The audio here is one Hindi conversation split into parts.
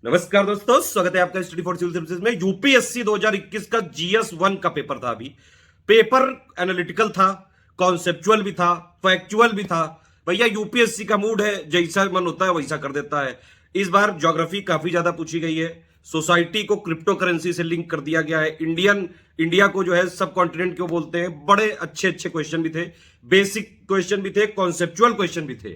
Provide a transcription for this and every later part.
नमस्कार दोस्तों, स्वागत है आपका स्टडी फॉर सिविल सर्विसेज में। यूपीएससी 2021 का जीएस 1 का पेपर था। अभी पेपर एनालिटिकल था, कॉन्सेप्चुअल भी था, फैक्चुअल भी था। भैया यूपीएससी का मूड है, जैसा मन होता है वैसा कर देता है। इस बार ज्योग्राफी काफी ज्यादा पूछी गई है। सोसाइटी को क्रिप्टो करेंसी से लिंक कर दिया गया है। इंडिया को जो है सब कॉन्टिनेंट क्यों बोलते हैं। बड़े अच्छे अच्छे क्वेश्चन भी थे, बेसिक क्वेश्चन भी थे, कॉन्सेप्चुअल क्वेश्चन भी थे,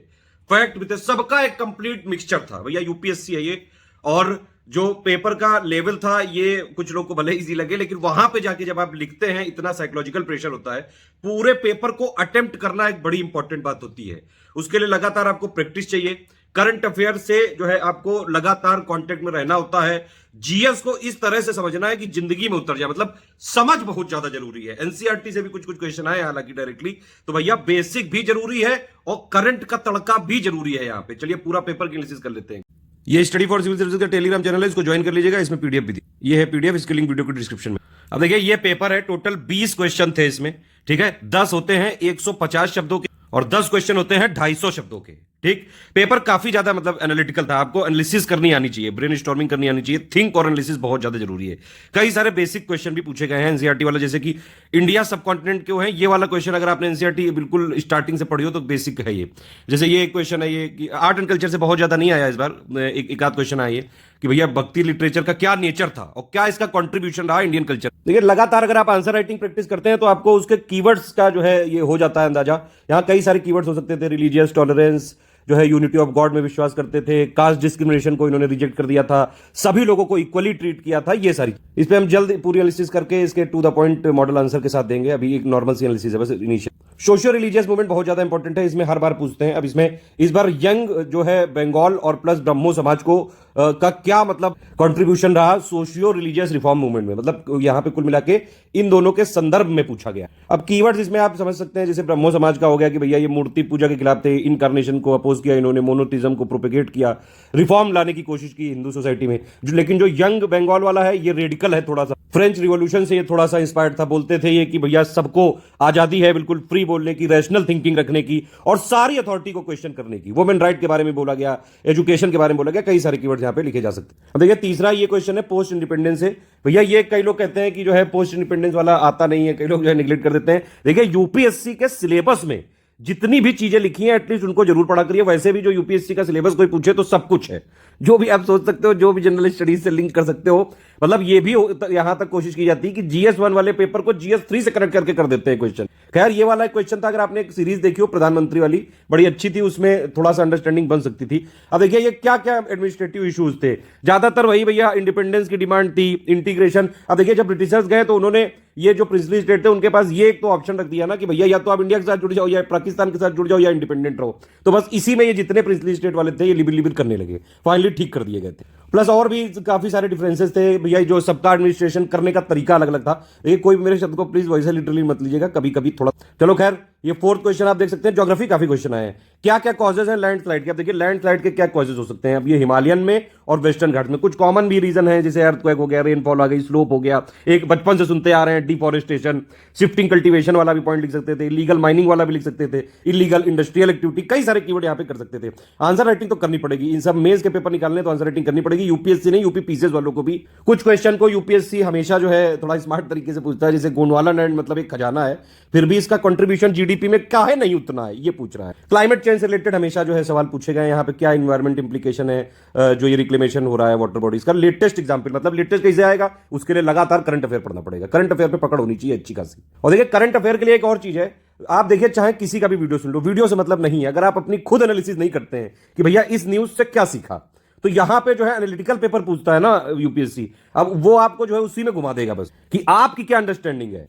फैक्ट भी थे। सबका एक कंप्लीट मिक्सचर था। भैया यूपीएससी है ये। और जो पेपर का लेवल था, ये कुछ लोग को भले इजी लगे, लेकिन वहां पे जाके जब आप लिखते हैं इतना साइकोलॉजिकल प्रेशर होता है। पूरे पेपर को अटेम्प्ट करना एक बड़ी इंपॉर्टेंट बात होती है। उसके लिए लगातार आपको प्रैक्टिस चाहिए। करंट अफेयर से जो है आपको लगातार कांटेक्ट में रहना होता है। जीएस को इस तरह से समझना है कि जिंदगी में उतर जाए, मतलब समझ बहुत ज्यादा जरूरी है। एनसीईआरटी से भी कुछ कुछ क्वेश्चन आए हालांकि डायरेक्टली, तो भैया बेसिक भी जरूरी है और करंट का तड़का भी जरूरी है। यहां पे चलिए पूरा पेपर की एनालिसिस कर लेते हैं। ये स्टडी फॉर सिविल सर्विसेज का टेलीग्राम चैनल है, इसको ज्वाइन कर लीजिएगा। इसमें पीडीएफ भी दी, ये है पीडीएफ, इसकी लिंक वीडियो को डिस्क्रिप्शन में। अब देखिए ये पेपर है, टोटल 20 क्वेश्चन थे इसमें, ठीक है। 10 होते हैं 150 शब्दों के और 10 क्वेश्चन होते हैं 250 शब्दों के, ठीक। पेपर काफी ज्यादा मतलब एनालिटिकल था। आपको एनालिसिस करनी आनी चाहिए, ब्रेन स्टॉर्मिंग करनी आनी चाहिए। थिंक और एनालिसिस बहुत ज्यादा जरूरी है। कई सारे बेसिक क्वेश्चन भी पूछे गए हैं एनसीईआरटी वाला, जैसे कि इंडिया सब कॉन्टिनेंट क्यों है। ये वाला क्वेश्चन अगर आपने एनसीईआरटी बिल्कुल स्टार्टिंग से पढ़ी हो तो बेसिक है ये। जैसे ये एक क्वेश्चन है, ये कि आर्ट एंड कल्चर से बहुत ज्यादा नहीं आया इस बार, एक आध क्वेश्चन आया कि भैया भक्ति लिटरेचर का क्या नेचर था और क्या इसका कंट्रीब्यूशन रहा इंडियन कल्चर। देखिए लगातार अगर आप आंसर राइटिंग प्रैक्टिस करते हैं तो आपको उसके कीवर्ड्स का जो है ये हो जाता है अंदाजा। यहां कई सारे कीवर्ड्स हो सकते थे। रिलीजियस टॉलरेंस, जो है यूनिटी ऑफ गॉड में विश्वास करते थे, कास्ट डिस्क्रिमिनेशन को इन्होंने रिजेक्ट कर दिया था, सभी लोगों को इक्वली ट्रीट किया था, ये सारी। इस पे हम जल्द पूरी एनालिसिस करके इसके to the point model answer के साथ देंगे। अभी एक नॉर्मल सी एनालिसिस है बस इनिशियल। सोशियो रिलीजियस मूवमेंट बहुत ज्यादा इंपॉर्टेंट है, इसमें हर बार पूछते हैं। अब इसमें इस बार यंग जो है बंगाल और प्लस ब्रह्मो समाज को का क्या मतलब कंट्रीब्यूशन रहा सोशियो रिलीजियस रिफॉर्म मूवमेंट में, मतलब यहां पे कुल मिला के इन दोनों के संदर्भ में पूछा गया। अब कीवर्ड्स इसमें आप समझ सकते हैं, जैसे ब्रह्मो समाज का हो गया कि भैया ये मूर्ति पूजा के खिलाफ थे, इनकार्नेशन को अपोज किया इन्होंने, मोनोथिज्म को प्रोपेगेट किया, रिफॉर्म लाने की कोशिश की हिंदू सोसाइटी में। लेकिन जो यंग बंगाल वाला है ये रेडिकल है थोड़ा सा, फ्रेंच रिवॉल्यूशन से ये थोड़ा सा इंस्पायर्ड था। बोलते थे ये कि भैया सबको आजादी है बिल्कुल फ्री बोलने की, रैशनल थिंकिंग रखने की और सारी अथॉरिटी को क्वेश्चन करने की। वुमेन राइट के बारे में बोला गया, एजुकेशन के बारे में बोला गया, कई सारे कीवर्ड यहां पे लिखे जा सकते हैं। अब देखिए तीसरा ये क्वेश्चन है पोस्ट इंडिपेंडेंस है। भैया ये कई लोग कहते हैं कि जो है पोस्ट इंडिपेंडेंस वाला आता नहीं है, कई लोग जो है निगलेक्ट कर देते हैं। देखिए यूपीएससी के सिलेबस में जितनी भी चीजें लिखी हैं एटलीस्ट उनको जरूर पढ़ा करिए। वैसे भी जो यूपीएससी का सिलेबस कोई पूछे तो सब कुछ है, जो भी आप सोच सकते हो, जो भी जनरल स्टडीज से लिंक कर सकते हो। मतलब ये भी यहां तक कोशिश की जाती है कि जीएस 1 वाले पेपर को जीएस 3 से कनेक्ट करके कर देते हैं क्वेश्चन। खैर ये वाला एक क्वेश्चन था, अगर आपने एक सीरीज देखी हो प्रधानमंत्री वाली, बड़ी अच्छी थी, उसमें थोड़ा सा अंडरस्टैंडिंग बन सकती थी। अब देखिए ये क्या क्या एडमिनिस्ट्रेटिव इश्यूज थे, ज्यादातर वही भैया इंडिपेंडेंस की डिमांड थी, इंटीग्रेशन। अब देखिए जब ब्रिटिशर्स गए तो उन्होंने ये जो प्रिंसली स्टेट थे उनके पास ये एक तो ऑप्शन रख दिया ना कि भैया या तो आप इंडिया के साथ जुड़ जाओ या पाकिस्तान के साथ जुड़ जाओ या इंडिपेंडेंट रहो। तो बस इसी में ये जितने प्रिंसली स्टेट वाले थे ये लिबिर लिबिर करने लगे, फाइनली ठीक कर दिए गए थे। प्लस और भी काफी सारे डिफरेंसेस थे भैया, जो सबका एडमिनिस्ट्रेशन करने का तरीका अलग अलग था। देखिए कोई मेरे शब्द को प्लीज वैसे लिटरली मत लीजिएगा, कभी कभी थोड़ा। चलो खैर ये फोर्थ क्वेश्चन आप देख सकते हैं। ज्योग्राफी काफी क्वेश्चन आए हैं, क्या क्या कॉजेज हैं लैंडस्लाइड के। अब देखिए लैंडस्लाइड के क्या कॉजेज हो सकते हैं। अब ये हिमालयन में और वेस्टर्न घाट में कुछ कॉमन भी रीजन है, जैसे अर्थक्वेक हो गया, रेनफॉल आ गई, स्लोप हो गया, एक बचपन से सुनते आ रहे हैं डिफॉरेस्टेशन, शिफ्टिंग कल्टीवेशन वाला भी पॉइंट लिख सकते थे, इलीगल माइनिंग वाला भी लिख सकते थे, इलीगल इंडस्ट्रियल एक्टिविटी, कई सारे कीवर्ड यहां पे कर सकते थे। आंसर राइटिंग तो करनी पड़ेगी, इन सब मेज के पेपर निकालने तो आंसर राइटिंग करनी पड़ेगी। यूपीएससी नहीं, यूपी पीसीएस वालों को भी कुछ क्वेश्चन को यूपीएससी हमेशा जो है थोड़ा स्मार्ट तरीके से पूछता है। जैसे गोंडवाना लैंड मतलब एक खजाना है, फिर भी इसका कंट्रीब्यूशन जीडीपी में क्या है नहीं उतना है, ये पूछ रहा है। क्लाइमेट चेंज से रिलेटेड हमेशा जो है सवाल पूछे गए यहाँ पे, क्या इन्वायरमेंट इंप्लीकेशन है जो ये रिक्लेमेशन हो रहा है वाटर बॉडीज का। लेटेस्ट एग्जांपल मतलब लेटेस्ट कैसे आएगा, उसके लिए लगातार करंट अफेयर पढ़ना पड़ेगा। करंट अफेयर पे पकड़ होनी चाहिए अच्छी खासी। और देखिए करंट अफेयर के लिए एक और चीज है, आप देखिए चाहे किसी का भी वीडियो सुन लो, वीडियो से मतलब नहीं है। अगर आप अपनी खुद एनालिसिस नहीं करते हैं कि भैया इस न्यूज से क्या सीखा, तो यहां पे जो है एनालिटिकल पेपर पूछता है ना यूपीएससी, अब वो आपको जो है उसी में घुमा देगा बस कि आपकी क्या अंडरस्टैंडिंग है।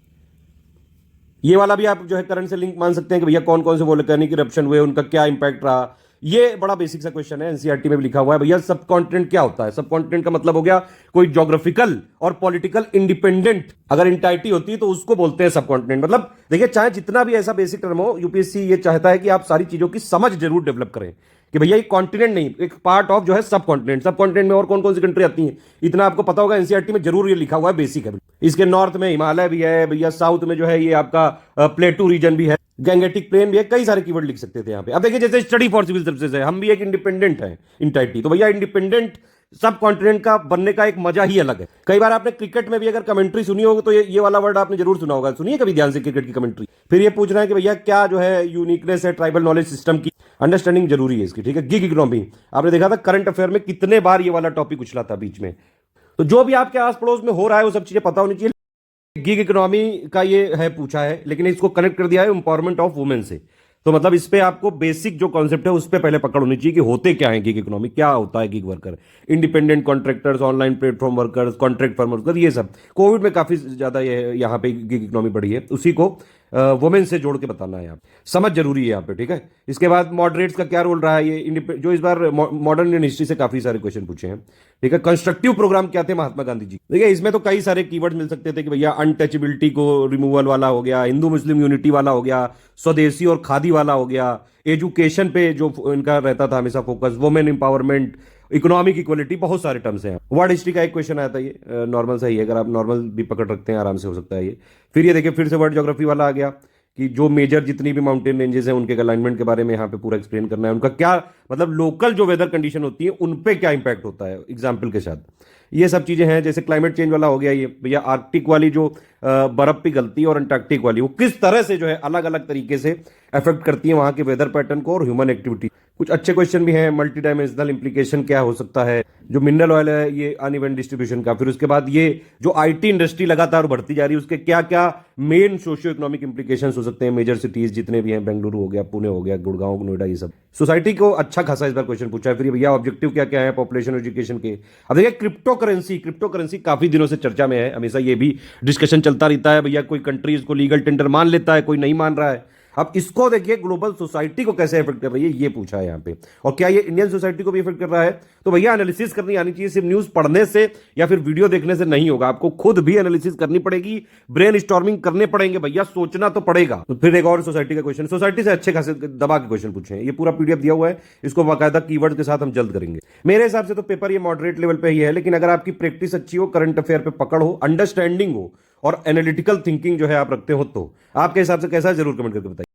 ये वाला भी आप जो है करंट से लिंक मान सकते हैं कि भैया कौन कौन से वोल्केनिक इरप्शन हुए, उनका क्या इंपैक्ट रहा। ये बड़ा बेसिक सा क्वेश्चन है, एनसीईआरटी में भी लिखा हुआ है। भैया सब कॉन्टिनेंट क्या होता है। सब कॉन्टिनेंट का मतलब हो गया कोई ज्योग्राफिकल और पॉलिटिकल इंडिपेंडेंट अगर इंटाइटी होती है तो उसको बोलते हैं सब कॉन्टिनेंट। मतलब देखिए चाहे जितना भी ऐसा बेसिक टर्म हो, यूपीएससी ये चाहता है कि आप सारी चीजों की समझ जरूर डेवलप करें कि भैया ये कॉन्टिनेंट नहीं, एक पार्ट ऑफ जो है सब कॉन्टिनेंट। सब कॉन्टिनेंट में और कौन कौन सी कंट्री आती हैं इतना आपको पता होगा, एनसीईआरटी में जरूर ये लिखा हुआ है, बेसिक है। इसके नॉर्थ में हिमालय भी है भैया, साउथ में जो है ये आपका प्लेटू रीजन भी है, गैंगेटिक प्लेन भी है, कई सारे कीवर्ड लिख सकते थे यहाँ पे। अब देखिए जैसे स्टडी फॉर सिविल सर्विसेज है, हम भी एक इंडिपेंडेंट है इंटाइटी, तो भैया इंडिपेंडेंट सब कॉन्टिनेंट का बनने का एक मजा ही अलग है। कई बार आपने क्रिकेट में भी अगर कमेंट्री सुनी होगी तो ये वाला वर्ड आपने जरूर सुना होगा, सुनिए कभी ध्यान से क्रिकेट की कमेंट्री। फिर ये पूछना है कि भैया क्या जो है यूनिकनेस है ट्राइबल नॉलेज सिस्टम की, अंडरस्टैंडिंग जरूरी है इसकी, ठीक है। गिग इकोनॉमी आपने देखा था करंट अफेयर में कितने बार ये वाला टॉपिक उछला था बीच में। तो जो भी आपके आस पड़ोस में हो रहा है वो सब चीजें पता होनी चाहिए। गिग इकोनॉमी का ये है पूछा है, लेकिन इसको कनेक्ट कर दिया है एम्पावरमेंट ऑफ वुमेन से। तो मतलब इस पे आपको बेसिक जो कॉन्सेप्ट है उस पे पहले पकड़ होनी चाहिए कि होते क्या है गिग इकोनॉमी, क्या होता है gig worker, independent contractors, online platform workers, contract farm worker, ये सब। कोविड में काफी ज्यादा ये यहाँ पे गिग इकोनॉमी बढ़ी है, उसी को वुमेन से जोड़ के बताना है यहाँ समझ जरूरी है यहाँ पे, ठीक है। इसके बाद मॉडरेट्स का क्या रोल रहा है, ये जो इस बार मॉडर्न इंडियन हिस्ट्री से काफी सारे क्वेश्चन पूछे हैं, ठीक है। कंस्ट्रक्टिव प्रोग्राम क्या थे महात्मा गांधी जी, देखिए इसमें तो कई सारे कीवर्ड मिल सकते थे कि भैया अनटचेबिलिटी को रिमूवल वाला हो गया, हिंदू मुस्लिम यूनिटी वाला हो गया, स्वदेशी और खादी वाला हो गया, एजुकेशन पे जो इनका रहता था हमेशा focus, women empowerment, economic equality, बहुत सारे टर्म्स हैं। वर्ड हिस्ट्री का एक क्वेश्चन आया था, ये नॉर्मल सही है, अगर आप नॉर्मल भी पकड़ रखते हैं आराम से हो सकता है ये। फिर ये देखिए फिर से वर्ड ज्योग्राफी वाला आ गया कि जो मेजर जितनी भी माउंटेन रेंजेस हैं उनके अलाइनमेंट के बारे में यहाँ पे पूरा एक्सप्लेन करना है, उनका क्या मतलब लोकल जो वेदर कंडीशन होती है उन पे क्या इंपैक्ट होता है एग्जाम्पल के साथ। ये सब चीजें हैं। जैसे क्लाइमेट चेंज वाला हो गया ये भैया, आर्कटिक वाली जो बर्फ पिघलती है और अंटार्कटिक वाली, वो किस तरह से जो है अलग अलग तरीके से अफेक्ट करती है वहां के वेदर पैटर्न को और ह्यूमन एक्टिविटी। कुछ अच्छे क्वेश्चन भी हैं, मल्टी डायमेंशनल इंप्लीकेशन क्या हो सकता है, जो मिनरल ऑयल है ये अनइवन डिस्ट्रीब्यूशन का। फिर उसके बाद ये जो आईटी इंडस्ट्री लगातार बढ़ती जा रही है उसके क्या क्या मेन सोशियो इकोनॉमिक इंप्लीकेशन हो सकते हैं, मेजर सिटीज जितने भी हैं, बेंगलुरु हो गया, पुणे हो गया, गुड़गांव, नोएडा, ये सब। सोसाइटी को अच्छा खासा इस बार क्वेश्चन पूछा है। फिर भैया ऑब्जेक्टिव क्या क्या है पॉपुलेशन एजुकेशन के। अब देखिए क्रिप्टो करेंसी काफी दिनों से चर्चा में है, हमेशा ये भी डिस्कशन चलता रहता है भैया, कोई कंट्री इसको लीगल टेंडर मान लेता है, कोई नहीं मान रहा है। अब इसको देखिए ग्लोबल सोसाइटी को कैसे इफेक्ट कर रही है ये पूछा है यहाँ पे, और क्या ये इंडियन सोसाइटी को भी इफेक्ट कर रहा है। तो भैया एनालिसिस करनी आनी चाहिए, सिर्फ न्यूज पढ़ने से या फिर वीडियो देखने से नहीं होगा, आपको खुद भी एनालिसिस करनी पड़ेगी, ब्रेन स्टॉर्मिंग करने पड़ेंगे भैया, सोचना तो पड़ेगा। तो फिर एक और सोसाइटी का क्वेश्चन, सोसाइटी से अच्छे खासे दबा के क्वेश्चन पूछे हैं, ये पूरा पीडीएफ दिया हुआ है, इसको बाकायदा कीवर्ड के साथ हम जल्द करेंगे। मेरे हिसाब से तो पेपर ये मॉडरेट लेवल पे ही है, लेकिन अगर आपकी प्रैक्टिस अच्छी हो, करंट अफेयर पे पकड़ हो, अंडरस्टैंडिंग हो और एनालिटिकल थिंकिंग जो है आप रखते हो, तो आपके हिसाब से कैसा जरूर कमेंट करके बताइए।